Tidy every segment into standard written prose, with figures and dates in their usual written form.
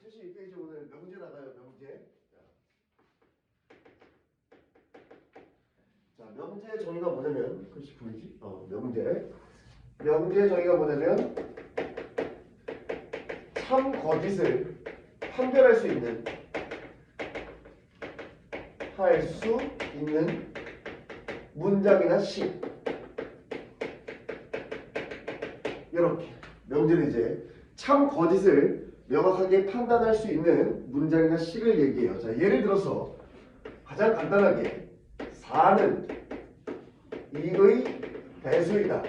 76페이지 오늘 명제 나가요. 명제. 자, 명제 정의가 뭐냐면 글씨 보이지? 명제. 명제 정의가 뭐냐면 참 거짓을 판별할 수 있는 문장이나 시. 이렇게 명제는 이제 참 거짓을 명확하게 판단할 수 있는 문장이나 시를 얘기해요. 자, 예를 들어서 가장 간단하게 4는 2의 배수이다.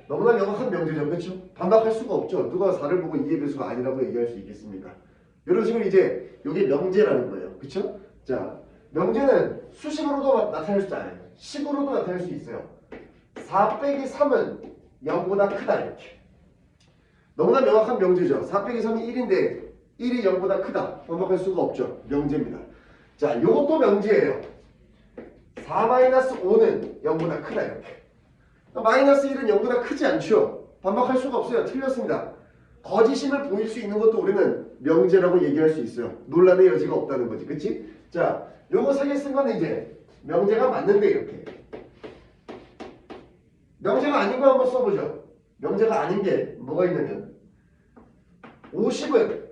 너무나 명확한 명제죠. 그렇죠? 반박할 수가 없죠. 누가 4를 보고 2의 배수가 아니라고 얘기할 수 있겠습니까? 이런 식으로 이제 이게 명제라는 거예요. 그렇죠? 자, 명제는 수식으로도 나타낼 수 있어요. 식으로도 나타낼 수 있어요. 4 빼기 3은 0보다 크다 이렇게. 너무나 명확한 명제죠. 4 빼기 3이 1인데 1이 0보다 크다. 반박할 수가 없죠. 명제입니다. 자, 이것도 명제예요. 4-5는 0보다 크다 이렇게. 마이너스 1은 0보다 크지 않죠. 반박할 수가 없어요. 틀렸습니다. 거짓임을 보일 수 있는 것도 우리는 명제라고 얘기할 수 있어요. 논란의 여지가 없다는 거지. 그치? 자, 요거 세 개 쓴 거는 이제 명제가 맞는데 이렇게. 명제가 아닌 거 한번 써보죠. 명제가 아닌 게 뭐가 있냐면 50은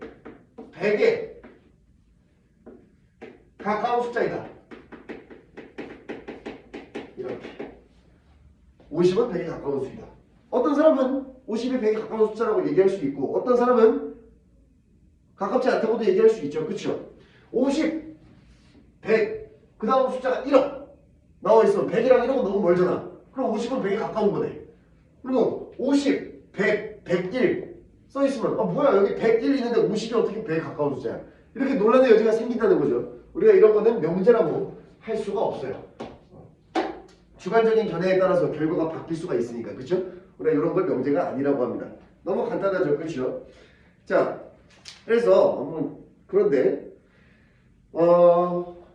100에 가까운 숫자이다. 이렇게. 50은 100에 가까운 숫자이다. 어떤 사람은 50이 100에 가까운 숫자라고 얘기할 수 있고 어떤 사람은 가깝지 않다고도 얘기할 수 있죠. 그렇죠? 50, 100, 그 다음 숫자가 1억 나와 있으면 100이랑 1억은 너무 멀잖아. 그럼 50은 100에 가까운 거네. 그리고 50, 100, 101 써있으면 뭐야 여기 101 있는데 50이 어떻게 100에 가까운 숫자야. 이렇게 논란의 여지가 생긴다는 거죠. 우리가 이런 거는 명제라고 할 수가 없어요. 주관적인 견해에 따라서 결과가 바뀔 수가 있으니까. 그렇죠? 우리가 이런 걸 명제가 아니라고 합니다. 너무 간단하죠. 그렇죠? 자, 그래서 그런데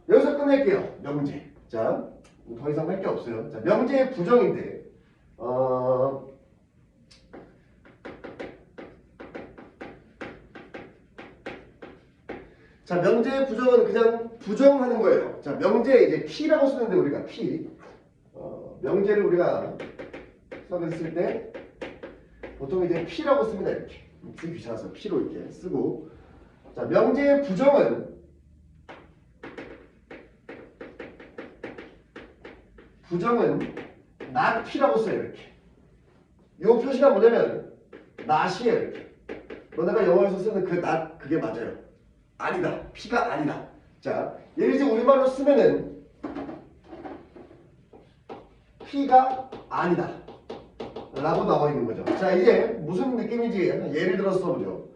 여기서 끝낼게요. 명제. 자, 더 이상 할 게 없어요. 자, 명제의 부정인데 자, 명제의 부정은 그냥 부정하는 거예요. 자, 명제 이제 P라고 쓰는데 우리가 P 명제를 우리가 써냈을 때 보통 이제 P라고 씁니다. 이렇게 쓰기 귀찮아서 P로 이렇게 쓰고. 자, 명제의 부정은 not P라고 써요. 이렇게. 이 표시가 뭐냐면 not이에요. 이렇게. 너네가 영어에서 쓰는 그 not 그게 맞아요. 아니다. P가 아니다. 자, 얘를 이제 우리말로 쓰면은 P가 아니다 라고 나와 있는 거죠. 자, 이제 무슨 느낌인지 예를 들어서 써보죠.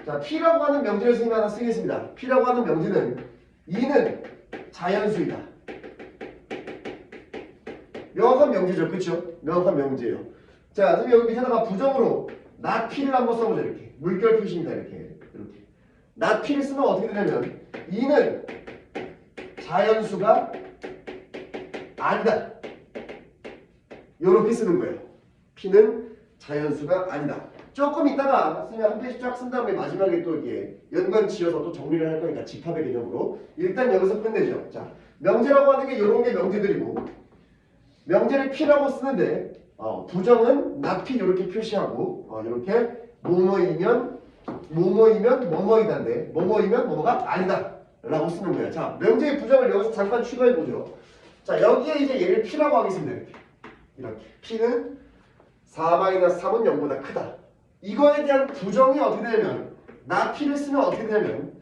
자, P라고 하는 명제를 선생님이 하나 쓰겠습니다. P라고 하는 명제는 2는 자연수이다. 명확한 명제죠. 그렇죠? 명확한 명제예요. 자, 선생님 여기 밑에다가 부정으로 not P를 한번 써보죠. 이렇게. 물결 표시입니다. 이렇게. not P를 쓰면 어떻게 되냐면 2는 자연수가 아니다. 이렇게 쓰는 거예요. P는 자연수가 아니다. 조금 있다가 선생님 한 페이지 쫙 쓴 다음에 마지막에 또 이렇게 연관 지어서 또 정리를 할 거니까 집합의 개념으로 일단 여기서 끝내죠. 자, 명제라고 하는 게 이런 게 명제들이고 명제를 P라고 쓰는데 부정은 not P 이렇게 표시하고 이렇게 뭐뭐이면 뭐뭐이다인데 뭐뭐이면 뭐뭐가 아니다 라고 쓰는 거예요. 자, 명제의 부정을 여기서 잠깐 추가해 보죠. 자, 여기에 이제 얘를 P라고 하겠습니다. 이렇게. P는 4-3은 0보다 크다. 이거에 대한 부정이 어떻게 되냐면 not P를 쓰면 어떻게 되냐면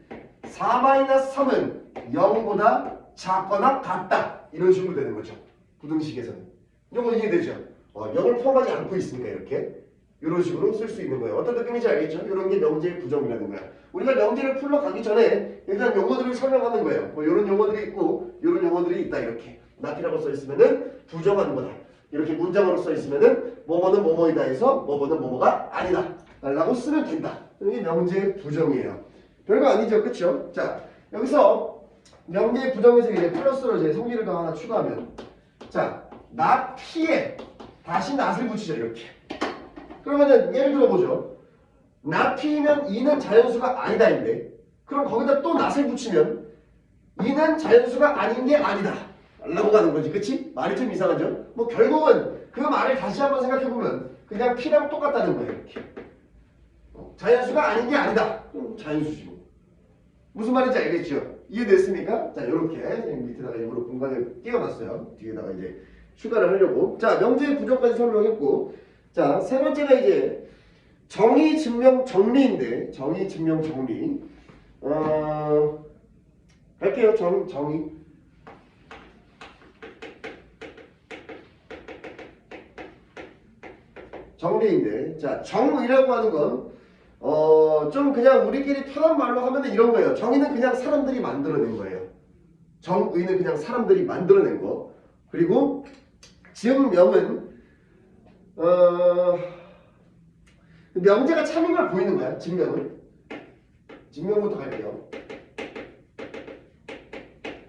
4-3은 0보다 작거나 같다. 이런 식으로 되는 거죠. 부등식에서는. 이거 이해되죠? 0을 포함하지 않고 있으니까 이렇게. 이런 식으로 쓸 수 있는 거예요. 어떤 느낌인지 알겠죠? 이런 게 명제의 부정이라는 거야. 우리가 명제를 풀러 가기 전에 일단 용어들을 설명하는 거예요. 뭐 이런 용어들이 있고 이런 용어들이 있다. 이렇게. not이라고 써 있으면은 부정하는 거다. 이렇게 문장으로 써 있으면은 뭐뭐는 뭐뭐이다 해서 뭐뭐는 뭐뭐가 아니다 라고 쓰면 된다. 이게 명제의 부정이에요. 별거 아니죠. 그쵸? 자, 여기서 명제의 부정에서 이제 플러스로 이제 성질을 더 하나 추가하면 자, not P에 다시 not을 붙이죠. 이렇게. 그러면은 예를 들어 보죠. not이면 e는 자연수가 아니다인데 그럼 거기다 또 not을 붙이면 e는 자연수가 아닌 게 아니다 라고 가는 거지. 그치? 말이 좀 이상하죠? 뭐 결국은 그 말을 다시 한번 생각해보면 그냥 P랑 똑같다는 거예요. 이렇게. 자연수가 아닌 게 아니다. 자연수지 뭐. 무슨 말인지 알겠죠? 이해됐습니까? 자, 요렇게 밑에다가 일부러 공간을 띄워놨어요. 뒤에다가 이제 추가를 하려고. 자, 명제의 구조까지 설명했고, 자, 세 번째가 이제 정의, 증명, 정리인데, 정의, 증명, 정리. 할게요. 정의. 정리인데, 자, 정의라고 하는 건 좀 그냥 우리끼리 편한 말로 하면 이런 거예요. 정의는 그냥 사람들이 만들어낸 거예요. 정의는 그냥 사람들이 만들어낸 거. 그리고 증명은 명제가 참인 걸 보이는 거야. 증명은. 증명부터 갈게요.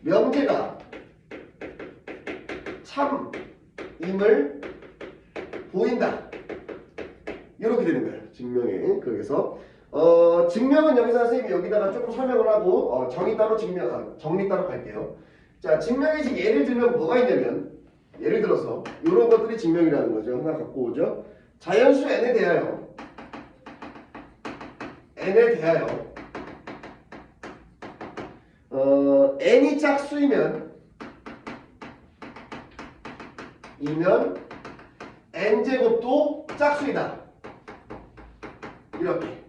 명제가 참임을 보인다. 이렇게 되는 거예요. 증명에. 그래서 증명은 여기서 선생님이 여기다가 조금 설명을 하고 정의 따로 정리 따로 갈게요. 자, 증명에 지금 예를 들면 뭐가 있냐면 예를 들어서 이런 것들이 증명이라는 거죠. 하나 갖고 오죠. 자연수 n에 대하여 n이 짝수이면 n제곱도 짝수이다. 이렇게.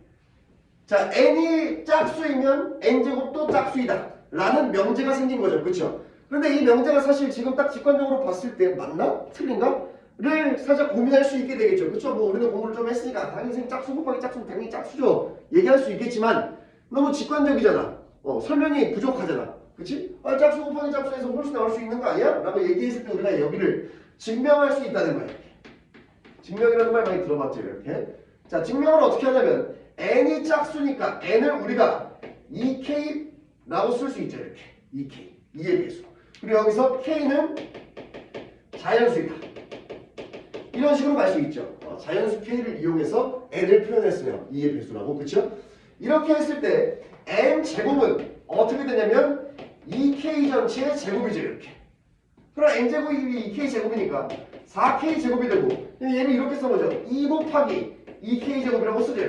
자, n이 짝수이면 n제곱도 짝수이다 라는 명제가 생긴 거죠. 그렇죠? 그런데 이 명제가 사실 지금 딱 직관적으로 봤을 때 맞나? 틀린가? 를 살짝 고민할 수 있게 되겠죠. 그렇죠? 뭐 우리는 공부를 좀 했으니까 당연히 짝수 곱하기 짝수는 당연히 짝수죠. 얘기할 수 있겠지만 너무 직관적이잖아. 설명이 부족하잖아. 그치? 짝수 곱하기 짝수에서 훨씬 나올 수 있는 거 아니야? 라고 얘기했을 때 우리가 여기를 증명할 수 있다는 거야. 증명이라는 말 많이 들어봤죠. 이렇게. 자, 증명을 어떻게 하냐면 n이 짝수니까 n을 우리가 2k라고 쓸 수 있죠. 이렇게 2k, 2의 배수. 그리고 여기서 k는 자연수이다. 이런 식으로 갈 수 있죠. 자연수 k를 이용해서 n을 표현했으면 2의 배수라고. 그렇죠? 이렇게 했을 때 n 제곱은 어떻게 되냐면 2k 전체의 제곱이죠. 이렇게. 그럼 n제곱이 2k 제곱이니까 4k 제곱이 되고 얘를 이렇게 써보죠. 2 곱하기 2k 제곱이라고 쓰죠.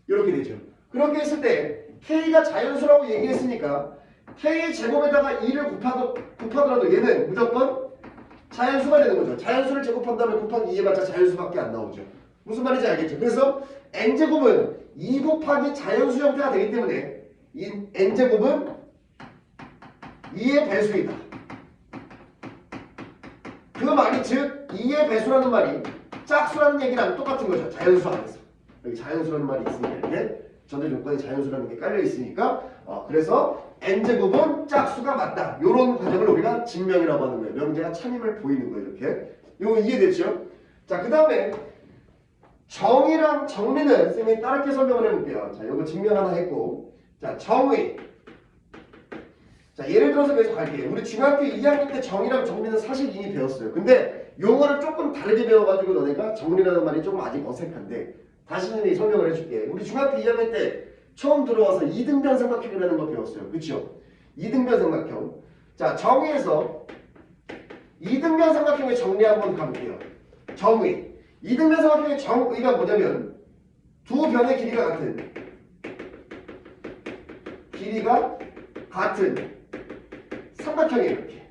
이렇게 되죠. 그렇게 했을 때 k가 자연수라고 얘기했으니까 k 제곱에다가 2를 곱하더라도 얘는 무조건 자연수가 되는 거죠. 자연수를 제곱한다면 곱하기 2해봤자 자연수밖에 안 나오죠. 무슨 말인지 알겠죠? 그래서 n제곱은 2 곱하기 자연수 형태가 되기 때문에 이 n제곱은 2의 배수이다. 그 말이 즉 2의 배수라는 말이 짝수라는 얘기랑 똑같은 거죠. 자연수 안에서. 여기 자연수라는 말이 있으니까 이렇게 전제 조건에 자연수라는 게 깔려 있으니까 그래서 n제곱은 짝수가 맞다. 이런 과정을 우리가 증명이라고 하는 거예요. 명제가 참임을 보이는 거예요. 이렇게. 이거 이해됐죠? 자, 그 다음에 정의랑 정리는 선생님이 따르게 설명을 해볼게요. 자, 이거 증명 하나 했고, 자, 정의. 자, 예를 들어서 계속 갈게요. 우리 중학교 2학년 때 정의랑 정리는 사실 이미 배웠어요. 근데 용어를 조금 다르게 배워가지고 너네가 정리라는 말이 조금 아직 어색한데 다시 선생님이 설명을 해줄게. 우리 중학교 2학년 때 처음 들어와서 이등변 삼각형이라는 거 배웠어요. 그쵸? 이등변 삼각형. 자, 정의에서 이등변 삼각형의 정리 한번 가볼게요. 정의. 이등변 삼각형의 정의가 뭐냐면 두 변의 길이가 같은 삼각형이에요. 이렇게.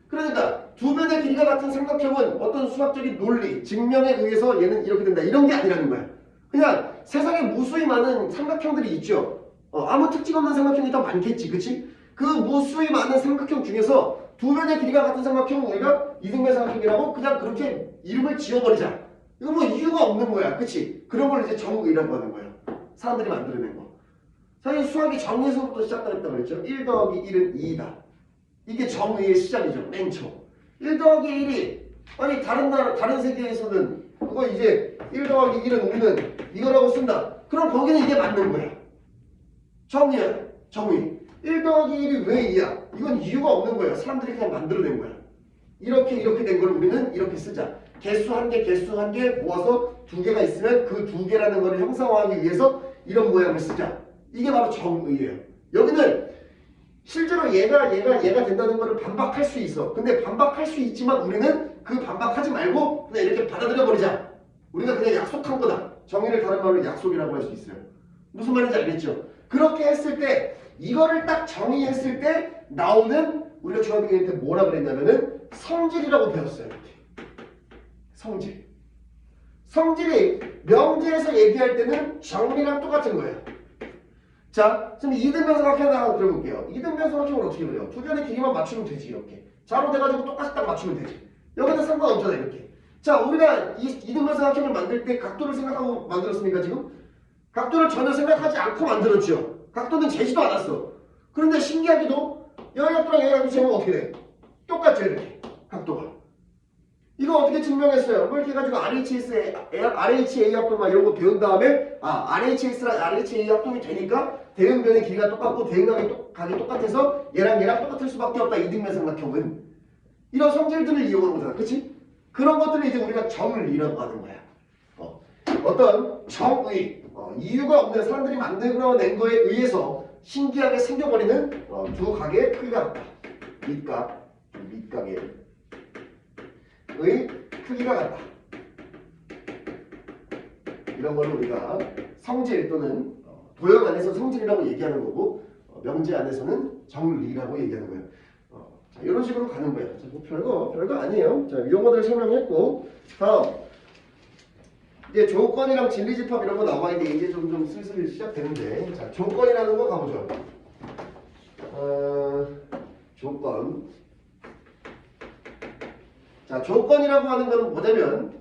그러니까 두 변의 길이가 같은 삼각형은 어떤 수학적인 논리, 증명에 의해서 얘는 이렇게 된다. 이런 게 아니라는 거야. 그냥 세상에 무수히 많은 삼각형들이 있죠. 아무 특징 없는 삼각형이 더 많겠지. 그치? 그 무수히 많은 삼각형 중에서 두 변의 길이가 같은 삼각형은 우리가 이등변 삼각형이라고 그냥 그렇게 이름을 지어버리자. 이거 뭐 이유가 없는 거야. 그치? 그런 걸 이제 정의라고 하는 거야. 사람들이 만들어낸 거. 사실 수학이 정의에서부터 시작됐다고 그랬죠. 1 더하기 1은 2이다. 이게 정의의 시작이죠. 맨 처음. 1 더하기 1이 아니 다른 세계에서는 그거 이제 1 더하기 1은 우리는 이거라고 쓴다. 그럼 거기는 이게 맞는 거야. 정의야. 정의. 1 더하기 1이 왜 2야? 이건 이유가 없는 거야. 사람들이 그냥 만들어낸 거야. 이렇게 된 걸 우리는 이렇게 쓰자. 개수 한 개, 개수 한 개 모아서 두 개가 있으면 그 두 개라는 거를 형상화하기 위해서 이런 모양을 쓰자. 이게 바로 정의예요. 여기는 실제로 얘가 된다는 거를 반박할 수 있어. 근데 반박할 수 있지만 우리는 그 반박하지 말고 그냥 이렇게 받아들여 버리자. 우리가 그냥 약속한 거다. 정의를 다른 말로 약속이라고 할 수 있어요. 무슨 말인지 알겠죠? 그렇게 했을 때 이거를 딱 정의했을 때 나오는 우리가 중학교 때 뭐라 그랬냐면은 성질이라고 배웠어요. 성질. 성질이 명제에서 얘기할 때는 정의랑 똑같은 거예요. 자, 지금 이등변삼각형 하나 그려볼게요. 이등변삼각형을 어떻게 그려요? 두 변의 길이만 맞추면 되지 이렇게. 자로 돼가지고 똑같이 딱 맞추면 되지. 여기는 상관없잖아 이렇게. 자, 우리가 이등변삼각형을 만들 때 각도를 생각하고 만들었습니까 지금? 각도를 전혀 생각하지 않고 만들었죠. 각도는 재지도 않았어. 그런데 신기하게도 여기 각도랑 여기 각도 재면 어떻게 돼? 똑같죠 이렇게 각도가. 이거 어떻게 증명했어요? 뭐 이렇게 해가지고 RHA 합동만 이런 거 배운 다음에 RHS랑 RHA 합동이 되니까 대응변의 길이가 똑같고 대응각이 똑같아서 얘랑 똑같을 수밖에 없다. 이등변삼각형은 이런 성질들을 이용하는 거잖아. 그치? 그런 것들을 이제 우리가 정의라고 하는 거야. 어떤 정의 이유가 없는 사람들이 만들어낸 거에 의해서 신기하게 생겨버리는 두 각의 크기가 같다. 밑각의 크기가 같다. 이런 거를 우리가 성질 또는 도형 안에서 성질이라고 얘기하는 거고 명제 안에서는 정리라고 얘기하는 거예요. 자, 이런 식으로 가는 거예요. 자, 뭐 별거 아니에요. 자, 이런 것들 설명했고 다음 이제 조건이랑 진리집합 이런 거 나와 있는데 이제 좀 슬슬 시작되는데 자, 조건이라는 거 가보죠. 조건. 자, 조건이라고 하는 거는 뭐냐면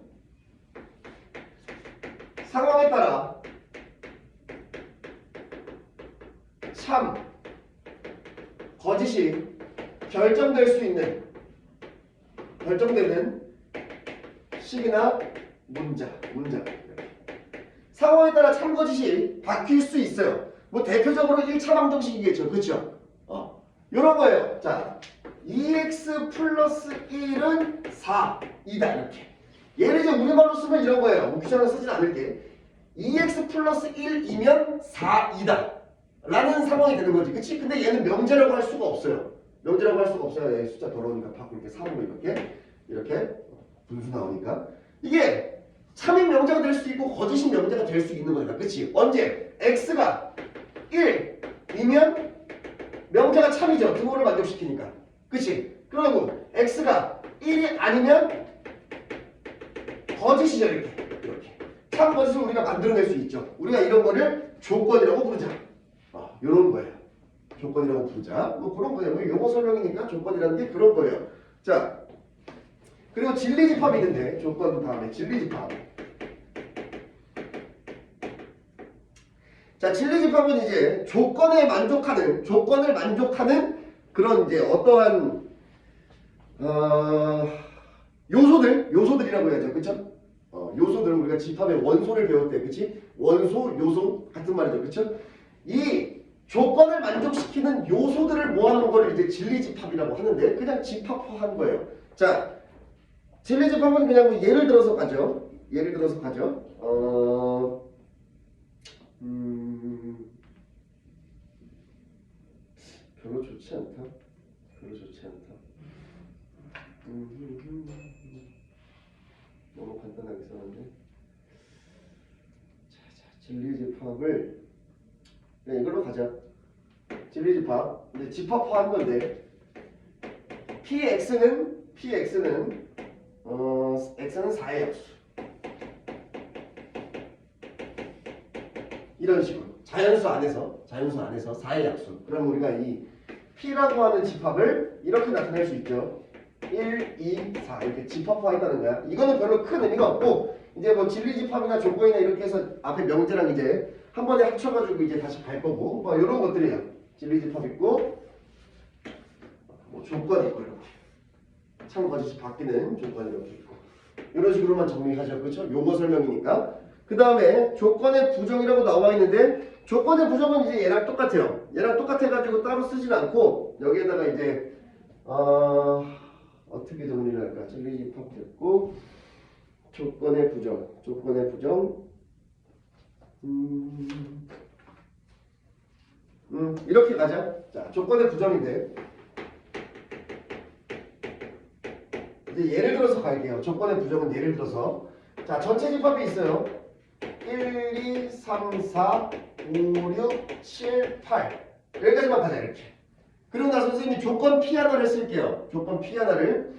상황에 따라 참, 거짓이 결정되는 식이나 문장. 상황에 따라 참, 거짓이 바뀔 수 있어요. 뭐 대표적으로 1차 방정식이겠죠. 그렇죠? 이런 거예요. 자, 2x 플러스 1은 4이다 이렇게. 얘를 이제 우리말로 쓰면 이런 거예요. 뭐 귀찮아서 쓰진 않을게. 2x 플러스 1이면 4이다 라는 상황이 되는 거지. 그치? 근데 얘는 명제라고 할 수가 없어요. 명제라고 할 수가 없어요. 얘 숫자 더러우니까 바꿀게. 3으로 이렇게 분수 나오니까. 이게 참인 명제가 될 수 있고 거짓인 명제가 될 수 있는 거니까. 그치? 언제? x가 1이면 명제가 참이죠. 등호를 만족시키니까. 그치? 그리고 x가 1이 아니면 거짓이죠. 이렇게. 참, 거짓을 우리가 만들어낼 수 있죠. 우리가 이런 거를 조건이라고 부르자. 이런 거예요. 조건이라고 부르자. 뭐 그런 거예요. 뭐 용어 설명이니까 조건이라는 게 그런 거예요. 자, 그리고 진리집합이 있는데 조건 다음에 진리집합. 자, 진리집합은 이제 조건을 만족하는 그런 이제 어떠한 요소들이라고 해야죠. 그쵸? 요소들 우리가 집합의 원소를 배울 때, 그치? 원소, 요소 같은 말이죠. 그쵸? 이 조건을 만족시키는 요소들을 모아놓은 거를 이제 진리집합이라고 하는데 그냥 집합화한 거예요. 자, 진리집합은 그냥 뭐 예를 들어서 가죠. 별로 좋지 않다. 너무 간단하게 써놨네. 자, 진리집합을 그냥 이걸로 가자. 진리집합. 근데 집합화한 건데 px는 x는 4의 약수. 이런 식으로 자연수 안에서 4의 약수. 그럼 우리가 이 p라고 하는 집합을 이렇게 나타낼 수 있죠. 1, 2, 4 이렇게 집합화했다는 거야. 이거는 별로 큰 의미가 없고 이제 뭐 진리집합이나 조건이나 이렇게 해서 앞에 명제랑 이제 한 번에 합쳐가지고 이제 다시 갈 거고 뭐 이런 것들이에요. 진리집합 있고 뭐 조건 있고 이렇게 참, 거짓이 바뀌는 조건 이렇게 있고 이런 식으로만 정리하죠. 그렇죠? 용어 설명이니까. 그 다음에 조건의 부정이라고 나와 있는데 조건의 부정은 이제 얘랑 똑같아요. 얘랑 똑같아가지고 따로 쓰진 않고 여기에다가 이제 어떻게 정리를 할까? 진리집합 됐고 조건의 부정. 이렇게 가자. 자, 조건의 부정인데 이제 예를 들어서 갈게요. 조건의 부정은 예를 들어서 자, 전체 집합이 있어요. 1, 2, 3, 4, 5, 6, 7, 8 여기까지만 가자 이렇게. 그리고 나서 선생님이 조건 P 하나를 쓸게요. 조건 P 하나를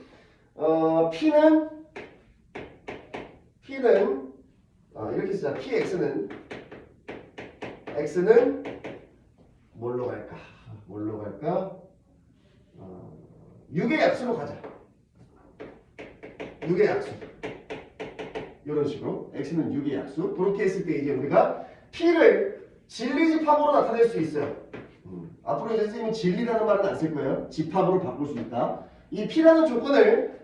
P는 이렇게 쓰자. PX는 X는 뭘로 갈까? 6의 약수로 가자. 6의 약수. 이런 식으로 X는 6의 약수. 그렇게 했을 때 이제 우리가 P를 진리집합으로 나타낼 수 있어요. 앞으로 이제 선생님은 진리라는 말은 안 쓸 거예요. 집합으로 바꿀 수 있다. 이 P라는 조건을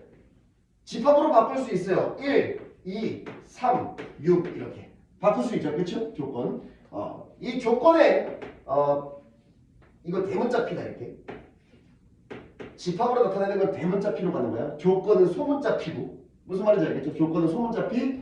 집합으로 바꿀 수 있어요. 1, 2, 3, 6 이렇게 바꿀 수 있죠. 그렇죠? 조건. 이 조건에 이거 대문자 P다 이렇게. 집합으로 나타내는 건 대문자 P로 가는 거야. 조건은 소문자 P고. 무슨 말인지 알겠죠? 조건은 소문자 P.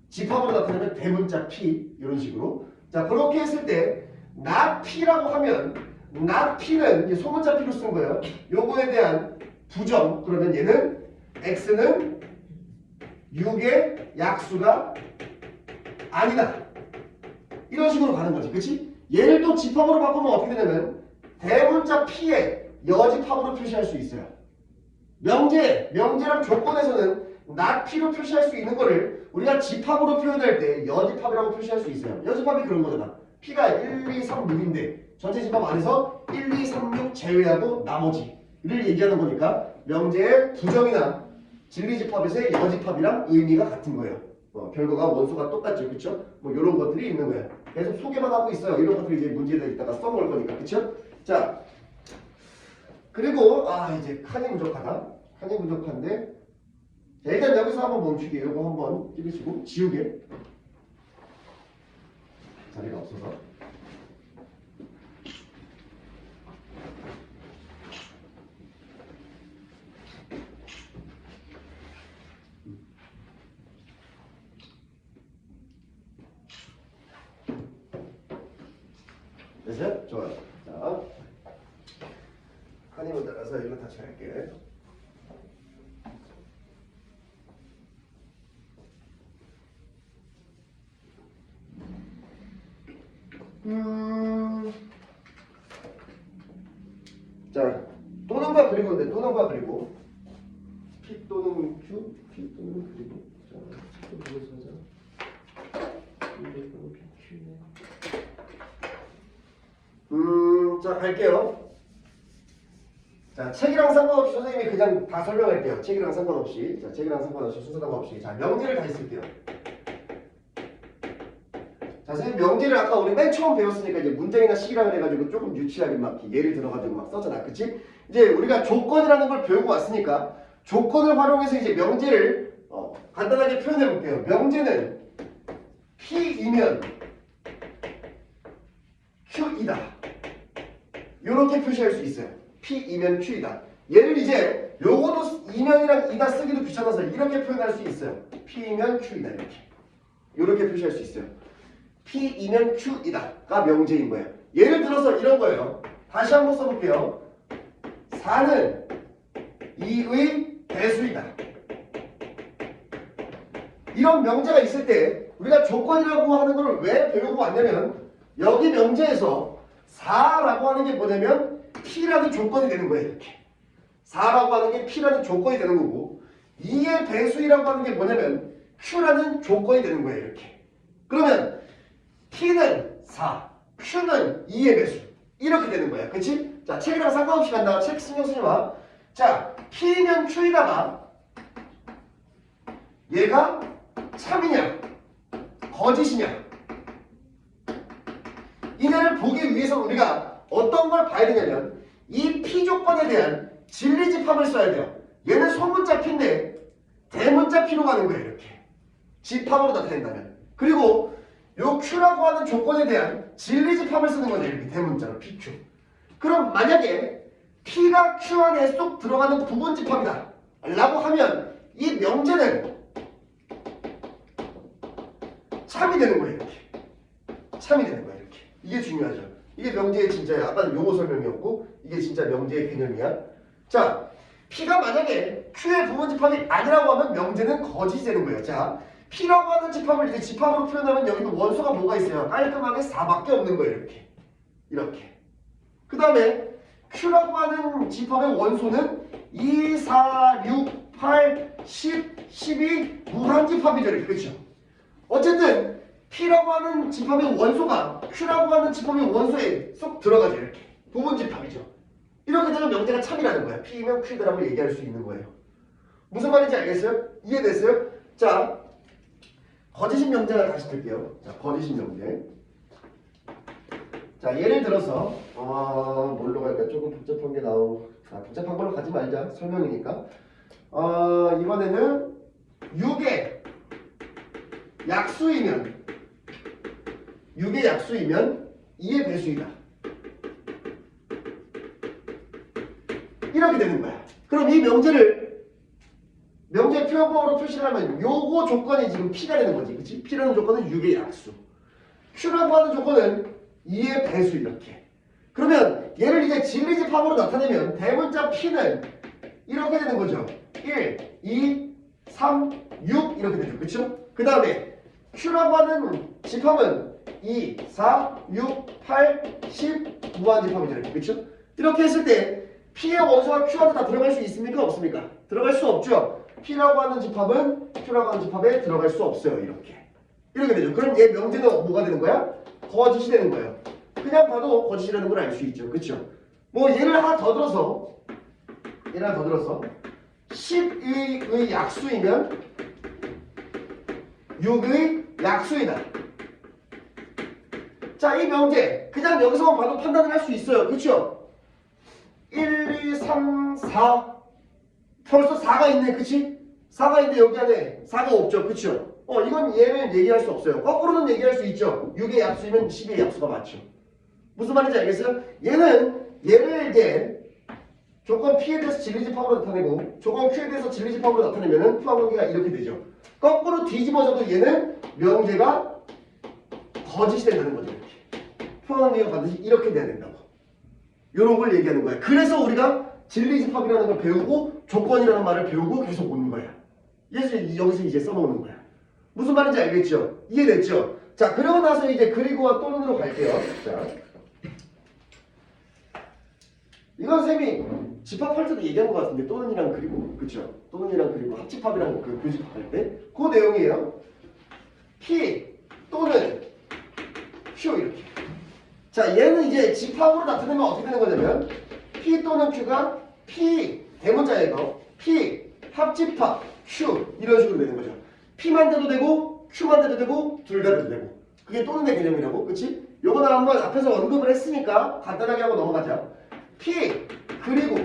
집합으로 나타내면 대문자 P. 이런 식으로. 자, 그렇게 했을 때 not P라고 하면 not P는 이제 소문자 P로 쓴 거예요. 요거에 대한 부정. 그러면 얘는 X는 6의 약수가 아니다. 이런 식으로 가는 거지. 그치? 얘를 또 집합으로 바꾸면 어떻게 되냐면 대문자 P의 여집합으로 표시할 수 있어요. 명제랑 조건에서는 not P로 표시할 수 있는 거를 우리가 집합으로 표현할 때 여집합이라고 표시할 수 있어요. 여집합이 그런 거잖아. P가 1, 2, 3, 6인데 전체 집합 안에서 1, 2, 3, 6 제외하고 나머지를 얘기하는 거니까 명제의 부정이나 진리집합에서의 여집합이랑 의미가 같은 거예요. 결과가 원소가 똑같죠. 그렇죠? 뭐 이런 것들이 있는 거예요. 계속 소개만 하고 있어요. 이런 것들이 이제 문제에다 있다가 써먹을 거니까. 그렇죠? 자, 그리고 이제 칸이 부족한데 자, 일단 여기서 한번 멈추게. 이거 한번 찍으시고 지우개. 자리가 없어서. 됐어요? 좋아요. 자, 칸이 따라서 이거 다시 할게. 자, 또는과 그리고인데 또는과 그리고 P 또는 Q, P 또는 그리고 자, 자, 갈게요. 자, 책이랑 상관없이 선생님이 그냥 다 설명할게요. 책이랑 상관없이. 자, 책이랑 상관없이 순서 상관없이. 자, 명제를 다 쓸게요. 자, 선생님 명제를 아까 우리 맨 처음 배웠으니까 이제 문장이나 식이랑 해가지고 조금 유치하게 막 예를 들어가지고 막 썼잖아. 그치? 이제 우리가 조건이라는 걸 배우고 왔으니까 조건을 활용해서 이제 명제를 간단하게 표현해 볼게요. 명제는 P이면 Q이다. 이렇게 표시할 수 있어요. P이면 Q이다. 얘를 이제 요것도 이면이랑 이다 쓰기도 귀찮아서 이렇게 표현할 수 있어요. P이면 Q이다. 이렇게 표시할 수 있어요. P이면 Q이다가 명제인 거예요. 예를 들어서 이런 거예요. 다시 한번 써볼게요. 4는 2의 배수이다. 이런 명제가 있을 때 우리가 조건이라고 하는 걸 왜 배우고 왔냐면 여기 명제에서 4라고 하는 게 뭐냐면 P라는 조건이 되는 거예요. 이렇게 4라고 하는 게 P라는 조건이 되는 거고 2의 배수이라고 하는 게 뭐냐면 Q라는 조건이 되는 거예요. 이렇게. 그러면 P는 4, Q는 2의 배수 이렇게 되는 거야. 그치? 자, 책이랑 상관없이 간다. 책 신경 쓰지 마. 자, P면 Q이다가 얘가 참이냐 거짓이냐 이내를 보기 위해서 우리가 어떤 걸 봐야 되냐면 이 P 조건에 대한 진리집합을 써야 돼요. 얘는 소문자 P인데 대문자 P로 가는 거예요. 이렇게 집합으로 나타낸다면. 그리고 요 Q라고 하는 조건에 대한 진리집합을 쓰는 거죠. 이렇게 대문자로 PQ. 그럼 만약에 P가 Q 안에 쏙 들어가는 부분집합이다 라고 하면 이 명제는 참이 되는 거예요. 이렇게. 참이 되는 거야. 이렇게. 이게 중요하죠. 이게 명제의 진짜야. 아까는 용어 설명이었고 이게 진짜 명제의 개념이야. 자, P가 만약에 Q의 부분 집합이 아니라고 하면 명제는 거짓이 되는 거예요. 자, P라고 하는 집합을 이제 집합으로 표현하면 여기는 원소가 뭐가 있어요? 깔끔하게 4밖에 없는 거예요. 이렇게. 이렇게. 그 다음에 Q라고 하는 집합의 원소는 2, 4, 6, 8, 10, 12 무한집합이죠. 이렇게. 그렇죠? 어쨌든 P라고 하는 집합의 원소가 Q라고 하는 집합의 원소에 쏙 들어가죠. 이렇게. 부분집합이죠. 이렇게 되면 명제가 참이라는 거야. P면 Q더라고 얘기할 수 있는 거예요. 무슨 말인지 알겠어요? 이해됐어요? 자, 거짓인 명제를 다시 들게요. 자, 거짓인 명제. 자, 예를 들어서 뭘로 갈까? 조금 복잡한 게 복잡한 걸로 가지 말자. 설명이니까. 이번에는 6의 약수이면 2의 배수이다. 이렇게 되는 거야. 그럼 이 명제 표현법으로 표시를 하면 요거 조건이 지금 P가 되는 거지. 그치? P라는 조건은 6의 약수. Q라고 하는 조건은 2의 배수 이렇게. 그러면 얘를 이제 진리집합으로 나타내면 대문자 P는 이렇게 되는 거죠. 1, 2, 3, 6 이렇게 되죠. 그쵸? 그 다음에 Q라고 하는 집합은 2, 4, 6, 8, 10 무한집합이죠. 이렇게. 그쵸? 이렇게 했을 때 P의 원소가 Q한테 다 들어갈 수 있습니까? 없습니까? 들어갈 수 없죠. P라고 하는 집합은 Q라고 하는 집합에 들어갈 수 없어요. 이렇게 되죠. 그럼 얘 명제는 뭐가 되는 거야? 거짓이 되는 거예요. 그냥 봐도 거짓이라는 걸 알 수 있죠. 그쵸? 뭐 얘를 하나 더 들어서 10의 약수이면 6의 약수이다. 자, 이 명제 그냥 여기서만 봐도 판단을 할 수 있어요. 그쵸? 1, 2, 3, 4 벌써 4가 있네. 그치? 4가 있는데 여기 안에 4가 없죠. 그쵸? 이건 얘는 얘기할 수 없어요. 거꾸로는 얘기할 수 있죠. 6의 약수이면 10의 약수가 맞죠. 무슨 말인지 알겠어요? 얘를 이제 조건 P에 대해서 진리집합으로 나타내고 조건 Q에 대해서 진리집합으로 나타내면은 포함관계가 이렇게 되죠. 거꾸로 뒤집어져도 얘는 명제가 거짓이 된다는 거죠. 이렇게. 포함관계가 반드시 이렇게 돼야 된다고. 이런 걸 얘기하는 거야. 그래서 우리가 진리집합이라는 걸 배우고 조건이라는 말을 배우고 계속 오는 거야. 여기서 이제 써먹는 거야. 무슨 말인지 알겠죠? 이해됐죠? 자, 그러고 나서 이제 그리고와 또는으로 갈게요. 자, 이건 쌤이 집합할 때도 얘기한 것 같은데 또는이랑 그리고 그쵸? 또는이랑 그리고 합집합이랑 그 교집합할 때 그 내용이에요. P 또는 Q 이렇게. 자, 얘는 이제 집합으로 나타내면 어떻게 되는 거냐면 P 또는 Q가 P 대문자예요. P 합집합 Q 이런 식으로 되는 거죠. P만 돼도 되고 Q만 돼도 되고 둘 다 돼도 되고. 그게 또는의 개념이라고. 그치? 요거는 한번 앞에서 언급을 했으니까 간단하게 하고 넘어가자. P 그리고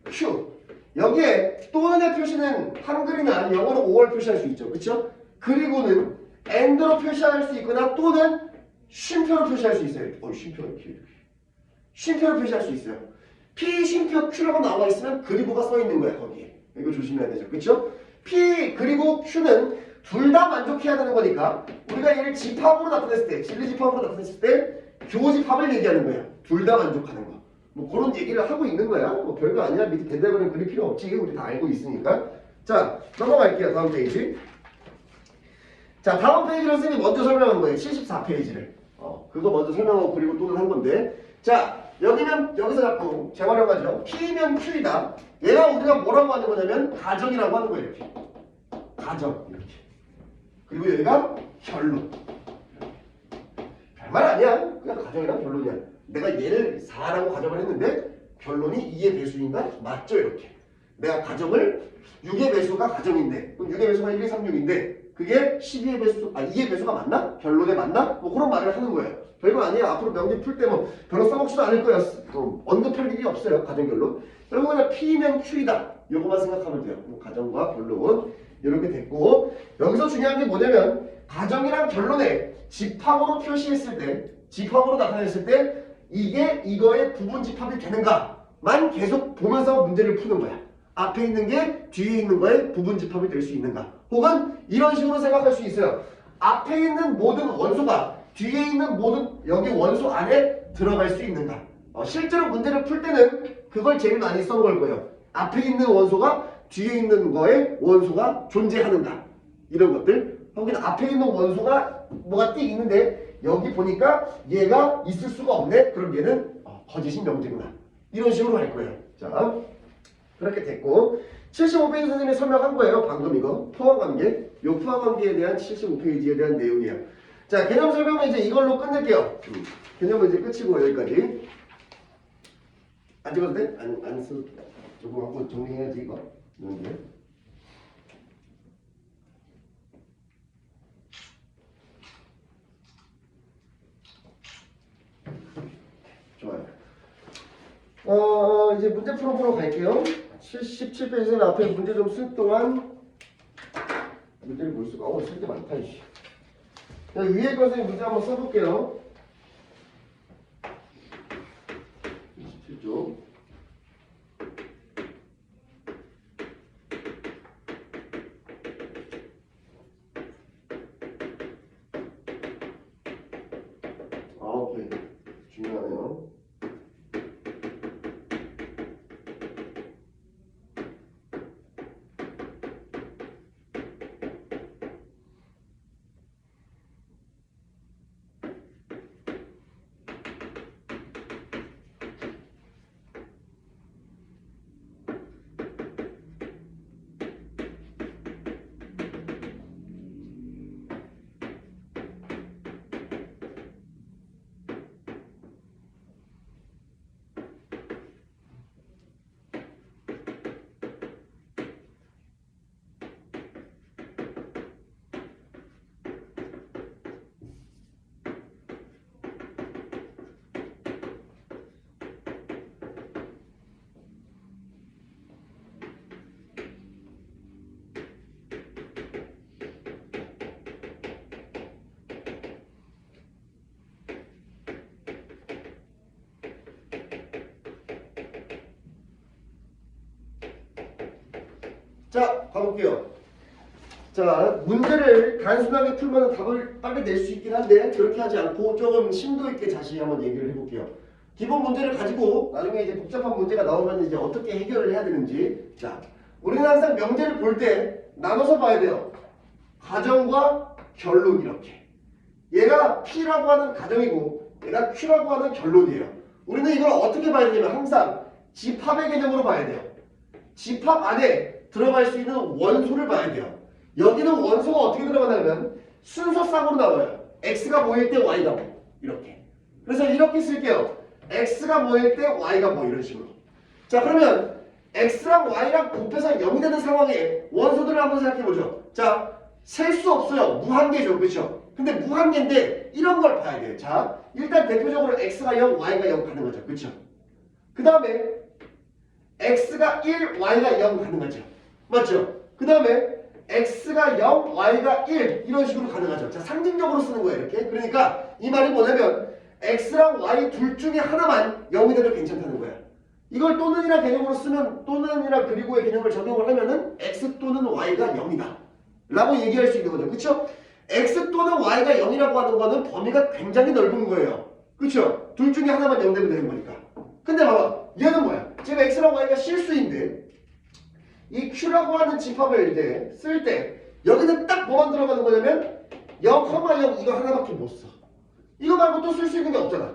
Q 여기에 또는의 표시는 한글이나 영어로 5월 표시할 수 있죠. 그쵸? 그리고는 and로 표시할 수 있거나 또는 쉼표로 표시할 수 있어요. 쉼표로 표시할 수 있어요. P 쉼표 Q라고 나와 있으면 그리고가 써 있는 거야. 거기에. 이거 조심해야 되죠. 그쵸? P 그리고 Q는 둘 다 만족해야 되는 거니까 우리가 얘를 집합으로 나타냈을 때 진리집합으로 나타냈을 때 교집합을 얘기하는 거야. 둘 다 만족하는 거. 뭐 그런 얘기를 하고 있는 거야. 뭐 별거 아니야. 밑에 대답을 그릴 필요 없지. 우리 다 알고 있으니까. 자, 넘어갈게요. 다음 페이지. 자, 다음 페이지를 선생님이 먼저 설명한 거예요. 74페이지를. 그거 먼저 설명하고 그리고 또는 한 건데. 자, 여기서 자꾸 재활용하죠. P면 Q이다. 얘가 우리가 뭐라고 하는 거냐면 가정이라고 하는 거예요. 이렇게. 가정. 이렇게. 그리고 여기가 결론. 별말 아니야. 그냥 가정이랑 결론이야. 내가 얘를 4라고 가정을 했는데 결론이 2의 배수인가? 맞죠? 이렇게. 내가 가정을 6의 배수가 가정인데 그럼 6의 배수가 1, 2, 3, 6인데 그게 12의 배수, 2의 배수가 맞나? 결론에 맞나? 뭐 그런 말을 하는 거예요. 별거 아니야. 앞으로 명제 풀 때 뭐 별로 써먹지도 않을 거야. 언급할 일이 없어요. 가정 결론. 결국 그냥 P면 Q이다. 요거만 생각하면 돼요. 가정과 결론 이렇게 됐고 여기서 중요한 게 뭐냐면 가정이랑 결론에 집합으로 표시했을 때 집합으로 나타냈을 때 이게 이거의 부분 집합이 되는가만 계속 보면서 문제를 푸는 거야. 앞에 있는 게 뒤에 있는 거의 부분 집합이 될 수 있는가. 혹은 이런 식으로 생각할 수 있어요. 앞에 있는 모든 원소가 뒤에 있는 모든 여기 원소 안에 들어갈 수 있는가? 실제로 문제를 풀 때는 그걸 제일 많이 써놓을 거예요. 앞에 있는 원소가 뒤에 있는 거에 원소가 존재하는가? 이런 것들. 거기는 앞에 있는 원소가 뭐가 띡 있는데 여기 보니까 얘가 있을 수가 없네? 그럼 얘는 거짓인 명제구나. 이런 식으로 할 거예요. 자, 그렇게 됐고 75페이지 선생님이 설명한 거예요. 방금 이거 포함관계. 요 포함관계에 대한 75페이지에 대한 내용이에요. 자, 개념 설명은 이제 이걸로 끝낼게요. 개념은 이제 끝이고 여기까지. 안 찍어도 돼? 안 써도 돼. 조금 하고 정리해야지 이거. 이런데. 좋아요. 이제 문제 풀어보러 갈게요. 77페이지 앞에 문제 좀 쓸 동안 문제를 볼 수가 쓸 게 많다. 이씨. 위에 것에 문제 한번 써볼게요. 27쪽. 오케이. 중요하네요. 자, 가볼게요. 자, 문제를 단순하게 풀면 답을 빨리 낼 수 있긴 한데 그렇게 하지 않고 조금 심도 있게 다시 한번 얘기를 해볼게요. 기본 문제를 가지고 나중에 이제 복잡한 문제가 나오면 이제 어떻게 해결을 해야 되는지. 자, 우리는 항상 명제를 볼 때 나눠서 봐야 돼요. 가정과 결론 이렇게. 얘가 P라고 하는 가정이고 얘가 Q라고 하는 결론이에요. 우리는 이걸 어떻게 봐야 되냐면 항상 집합의 개념으로 봐야 돼요. 집합 안에 들어갈 수 있는 원소를 봐야 돼요. 여기는 원소가 어떻게 들어가냐면 순서상으로 나와요. X가 뭐일 때 Y가 뭐 이렇게. 그래서 이렇게 쓸게요. X가 뭐일 때 Y가 뭐 이런 식으로. 자, 그러면 X랑 Y랑 곱해서 0이 되는 상황에 원소들을 한번 생각해보죠. 자, 셀 수 없어요. 무한계죠. 그렇죠? 근데 무한계인데 이런 걸 봐야 돼요. 자, 일단 대표적으로 X가 0, Y가 0 가는 거죠. 그렇죠? 그 다음에 X가 1, Y가 0 가는 거죠. 맞죠? 그 다음에 X가 0, Y가 1 이런 식으로 가능하죠. 자, 상징적으로 쓰는 거예요. 이렇게. 그러니까 이 말이 뭐냐면 X랑 Y 둘 중에 하나만 0이 돼도 괜찮다는 거야. 이걸 또는이라 개념으로 쓰면 또는이라 그리고의 개념을 적용을 하면은 X 또는 Y가 0이다 라고 얘기할 수 있는 거죠. 그쵸? X 또는 Y가 0이라고 하는 거는 범위가 굉장히 넓은 거예요. 그쵸? 둘 중에 하나만 0 되면 되는 거니까. 근데 봐봐. 얘는 뭐야? 지금 X랑 Y가 실수인데 이 Q라고 하는 집합을 이제 쓸 때 여기는 딱 뭐만 들어가는 거냐면 0,0 이거 하나밖에 못 써. 이거 말고 또 쓸 수 있는 게 없잖아.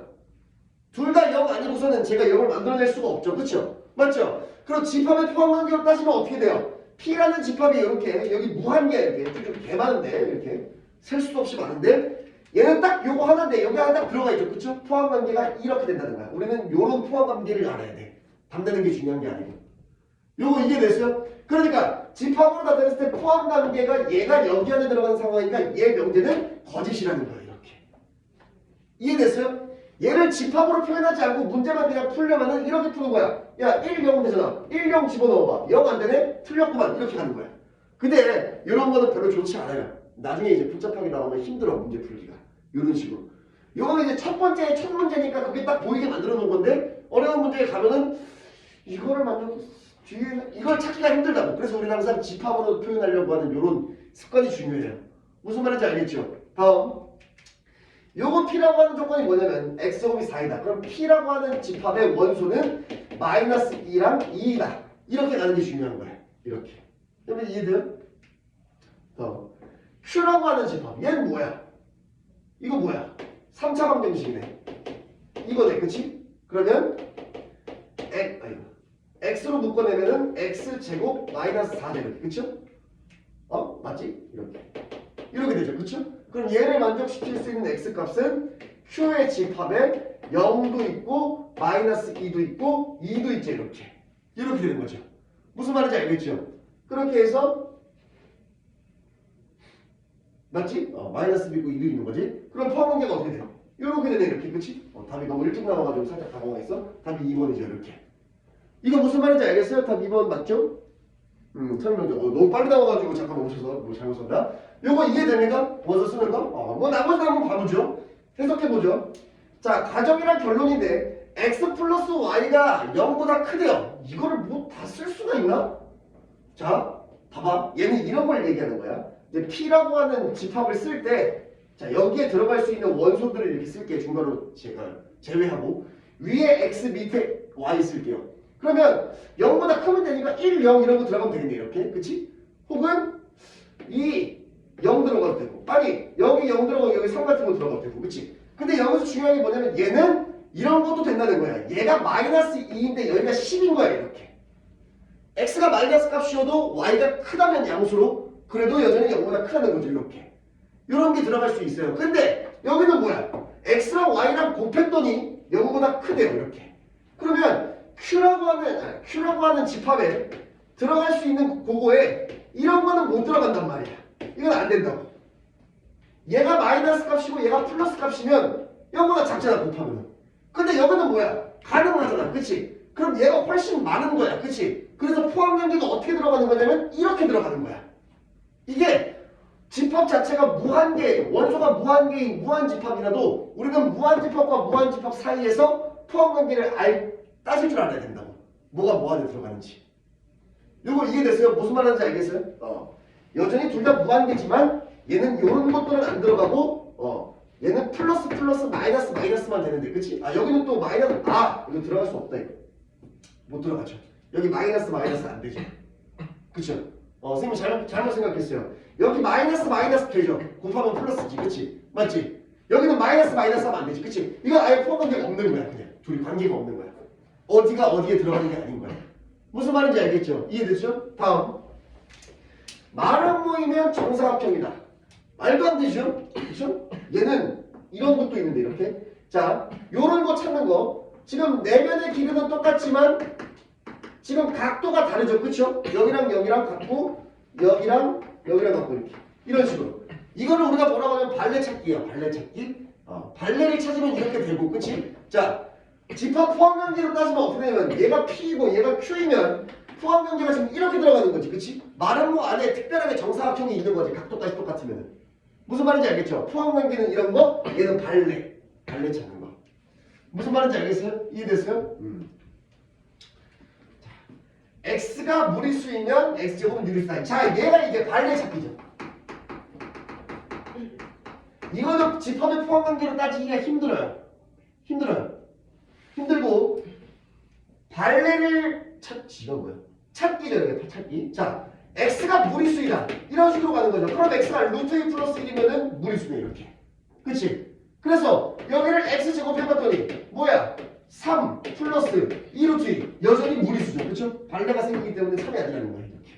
둘 다 0 아니고서는 제가 0을 만들어낼 수가 없죠. 그쵸? 맞죠? 그럼 집합의 포함관계로 따지면 어떻게 돼요? P라는 집합이 이렇게 여기 무한계 이렇게 좀 개 많은데 이렇게 셀 수도 없이 많은데 얘는 딱 요거 하나인데 여기 하나 딱 들어가 있죠. 그쵸? 포함관계가 이렇게 된다는 거야. 우리는 요런 포함관계를 알아야 돼. 담대는 게 중요한 게 아니고. 요거 이해됐어요? 그러니까 집합으로 나타냈을 때 포함관계가 얘가 여기 안에 들어가는 상황이니까 얘 명제는 거짓이라는 거예요. 이렇게. 이해됐어요? 얘를 집합으로 표현하지 않고 문제만 그냥 풀려면은 이렇게 푸는 거야. 야, 1, 0 되잖아. 1, 0 집어넣어봐. 0 안 되네? 틀렸구만. 이렇게 가는 거야. 근데 이런 거는 별로 좋지 않아요. 나중에 이제 복잡하게 나오면 힘들어. 문제 풀기가. 이런 식으로. 요거는 이제 첫 문제니까 그게 딱 보이게 만들어 놓은 건데 어려운 문제에 가면은 이거를 만들고 뒤에 이걸 찾기가 힘들다고. 그래서 우리는 항상 집합으로 표현하려고 하는 이런 습관이 중요해요. 무슨 말인지 알겠죠? 다음. 요거 P라고 하는 조건이 뭐냐면 X제곱이 4이다. 그럼 P라고 하는 집합의 원소는 마이너스 2랑 2이다. 이렇게 가는 게 중요한 거야. 이렇게. 그러면 이해돼요? 다음. Q라고 하는 집합. 얘는 뭐야? 이거 뭐야? 3차 방정식이네. 이거네. 그치? 그러면 X로 묶어내면은 X제곱 마이너스 4제곱. 그쵸? 맞지? 이렇게 되죠. 그쵸? 그럼 얘를 만족시킬 수 있는 X값은 Q의 집합에 0도 있고 마이너스 2도 있고 2도 있죠. 이렇게 되는 거죠. 무슨 말인지 알겠죠? 그렇게 해서 맞지? 마이너스 2도 있고 2도 있는 거지? 그럼 포함관계가 어떻게 돼요? 이렇게 되네. 이렇게. 그치? 답이 너무 일찍 나와가지고 살짝 당황했어. 답이 2번이죠. 이렇게. 이거 무슨 말인지 알겠어요? 답 2번 맞죠? 설명 좀. 너무 빨리 나와가지고 잠깐 멈춰서 뭐 잘못 썼나? 요거 이해됩니까? 원서 쓰는 거? 뭐 나머지도 한번 봐보죠. 해석해보죠. 자, 가정이란 결론인데 x 플러스 y가 0보다 크대요. 이거를 뭐 다 쓸 수가 있나? 자, 봐봐. 얘는 이런 걸 얘기하는 거야. 이제 P라고 하는 집합을 쓸 때, 자, 여기에 들어갈 수 있는 원소들을 이렇게 쓸게요. 중괄호 제가 제외하고. 위에 x 밑에 y 쓸게요. 그러면 0보다 크면 되니까 1, 0 이런 거 들어가면 되겠네. 이렇게. 그치? 혹은 2, 0 들어가도 되고. 아니, 여기 0 들어가고 여기 3 같은 거 들어가도 되고. 그치? 근데 여기서 중요한 게 뭐냐면 얘는 이런 것도 된다는 거야. 얘가 마이너스 2인데 여기가 10인 거야. 이렇게. x가 마이너스 값이어도 y가 크다면 양수로 그래도 여전히 0보다 크다는 거죠. 이렇게. 이런 게 들어갈 수 있어요. 근데 여기는 뭐야? x랑 y랑 곱했더니 0보다 크대요. 이렇게. 그러면 Q라고 하는 집합에 들어갈 수 있는 그거에 이런 거는 못 들어간단 말이야. 이건 안 된다고. 얘가 마이너스 값이고 얘가 플러스 값이면 0보다 작잖아. 곱하면. 근데 여기는 뭐야? 가능하잖아. 그치? 그럼 얘가 훨씬 많은 거야. 그치? 그래서 포함관계가 어떻게 들어가는 거냐면 이렇게 들어가는 거야. 이게 집합 자체가 무한계, 원소가 무한계인 무한집합이라도 우리는 무한집합과 무한집합 사이에서 포함관계를 따질 줄 알아야 된다고. 뭐가 뭐 안에 들어가는지. 이거 이해됐어요? 무슨 말하는지 알겠어요? 여전히 둘 다 무한계지만 얘는 이런 것들은 안 들어가고 얘는 플러스 마이너스만 되는데. 그치? 여기는 또 마이너스 이거 들어갈 수 없다. 이거 못 들어가죠. 여기 마이너스 안 되죠. 그쵸? 선생님이 잘못 생각했어요. 여기 마이너스 되죠. 곱하면 플러스지. 그치? 맞지? 여기는 마이너스 하면 안 되지. 그치? 이거 아예 포함관계가 없는 거야. 그냥 둘이 관계가 없는 거야. 어디가 어디에 들어가는 게 아닌 거야. 무슨 말인지 알겠죠? 이해됐죠? 다음. 마름 모이면 정사각형이다. 말도 안 되죠? 그쵸? 얘는 이런 것도 있는데 이렇게. 자, 요런 거 찾는 거. 지금 내면의 길이는 똑같지만 지금 각도가 다르죠. 그쵸? 여기랑 같고 여기랑 같고 이렇게. 이런 식으로. 이거를 우리가 뭐라고 하면 발레 찾기예요. 발레 찾기. 발레를 찾으면 이렇게 되고. 그치? 자, 집합 포함관계로 따지면 어떻게 되냐면 얘가 P이고 얘가 Q이면 포함관계가 지금 이렇게 들어가는 거지. 그치? 마름모 안에 특별하게 정사각형이 있는 거지. 각도까지 똑같으면. 무슨 말인지 알겠죠? 포함관계는 이런 거, 얘는 발레 찾는 거. 무슨 말인지 알겠어요? 이해됐어요? 자, x가 무리수이면 x제곱은 유리수다. 자, 얘가 이게 발레 찾기죠. 이거는 집합의 포함관계로 따지기가 힘들어요. 힘들고 발레를 찾기가 뭐야? 찾기죠. 이게 찾기. 자, x가 무리수이다. 이런 식으로 가는 거죠. 그럼 x가 루트 2 플러스 1이면은 무리수네. 이렇게. 그치? 그래서 여기를 x제곱 해봤더니 뭐야? 3 플러스 2루트 2. 여전히 무리수죠. 그쵸? 발레가 생기기 때문에 3이 아니라는 거야. 이렇게.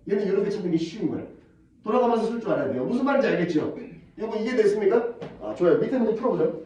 얘는 이렇게 찾는 게 쉬운 거야. 돌아가면서 쓸 줄 알아야 돼요. 무슨 말인지 알겠죠? 이거 이해됐습니까? 좋아요. 밑에 문제 풀어보죠.